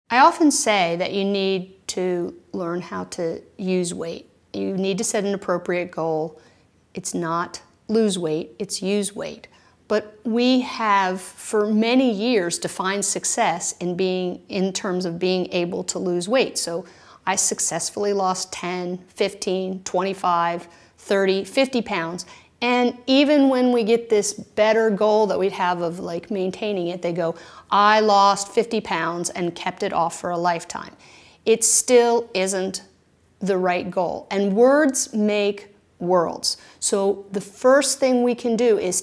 I often say that you need to learn how to use weight. You need to set an appropriate goal. It's not lose weight, it's use weight. But we have for many years defined success in terms of being able to lose weight. So I successfully lost 10, 15, 25, 30, 50 pounds. And even when we get this better goal that we'd have of like maintaining it, they go, I lost 50 pounds and kept it off for a lifetime. It still isn't the right goal. And words make worlds. So the first thing we can do is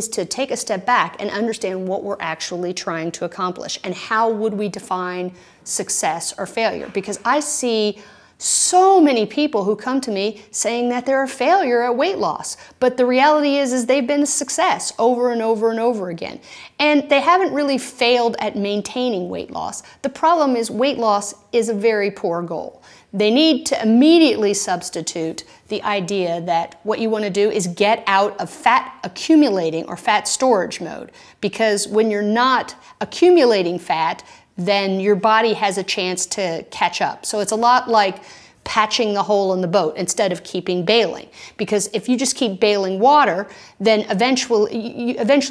to take a step back and understand what we're actually trying to accomplish and how would we define success or failure. Because I see so many people who come to me saying that they're a failure at weight loss. But the reality is they've been a success over and over and over again. And they haven't really failed at maintaining weight loss. The problem is weight loss is a very poor goal. They need to immediately substitute the idea that what you want to do is get out of fat accumulating or fat storage mode. Because when you're not accumulating fat, then your body has a chance to catch up. So it's a lot like patching the hole in the boat instead of keeping bailing. Because if you just keep bailing water, then eventually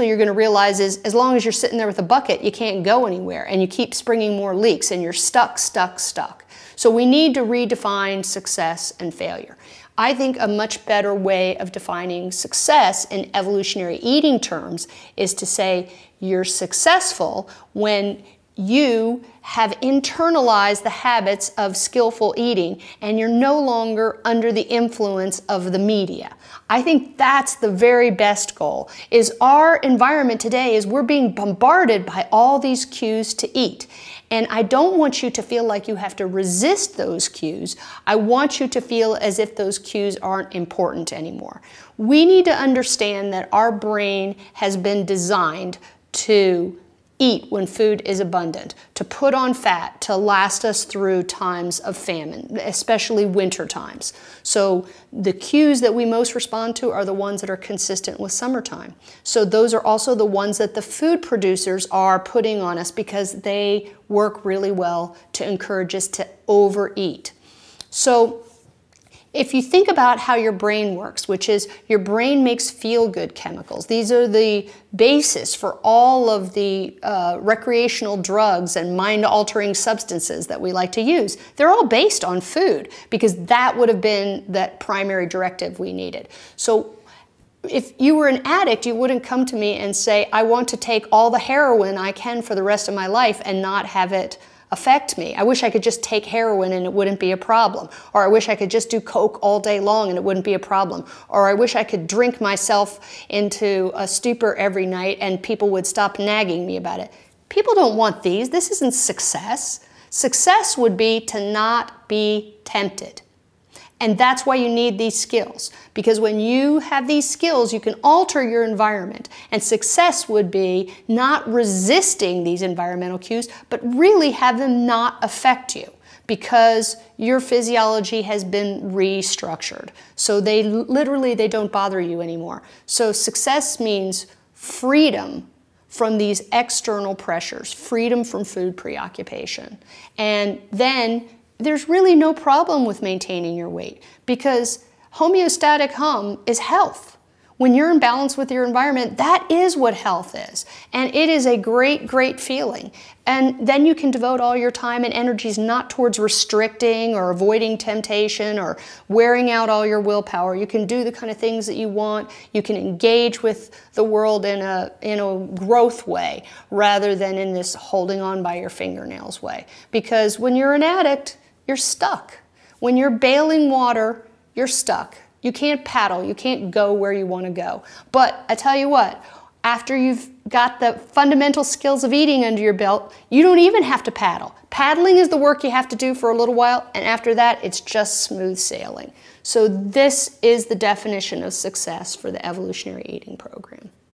you're going to realize as long as you're sitting there with a bucket, you can't go anywhere, and you keep springing more leaks, and you're stuck. So we need to redefine success and failure. I think a much better way of defining success in evolutionary eating terms is to say you're successful when you have internalized the habits of skillful eating and you're no longer under the influence of the media. I think that's the very best goal. Is our environment today is we're being bombarded by all these cues to eat. And I don't want you to feel like you have to resist those cues. I want you to feel as if those cues aren't important anymore. We need to understand that our brain has been designed to eat when food is abundant, to put on fat, to last us through times of famine, especially winter times. So the cues that we most respond to are the ones that are consistent with summertime. So those are also the ones that the food producers are putting on us because they work really well to encourage us to overeat. So if you think about how your brain works, which is your brain makes feel-good chemicals. These are the basis for all of the recreational drugs and mind-altering substances that we like to use. They're all based on food because that would have been that primary directive we needed. So if you were an addict, you wouldn't come to me and say, I want to take all the heroin I can for the rest of my life and not have it affect me. I wish I could just take heroin and it wouldn't be a problem. Or I wish I could just do coke all day long and it wouldn't be a problem. Or I wish I could drink myself into a stupor every night and people would stop nagging me about it. People don't want these. This isn't success. Success would be to not be tempted. And that's why you need these skills. Because when you have these skills, you can alter your environment. And success would be not resisting these environmental cues, but really have them not affect you because your physiology has been restructured. So they don't bother you anymore. So success means freedom from these external pressures, freedom from food preoccupation. And then there's really no problem with maintaining your weight because homeostatic hum is health. When you're in balance with your environment, that is what health is. And it is a great, great feeling. And then you can devote all your time and energies not towards restricting or avoiding temptation or wearing out all your willpower. You can do the kind of things that you want. You can engage with the world in a growth way rather than in this holding on by your fingernails way. Because when you're an addict, you're stuck. When you're bailing water, you're stuck. You can't paddle. You can't go where you want to go. But I tell you what, after you've got the fundamental skills of eating under your belt, you don't even have to paddle. Paddling is the work you have to do for a little while, and after that, it's just smooth sailing. So this is the definition of success for the Evolutionary Eating program.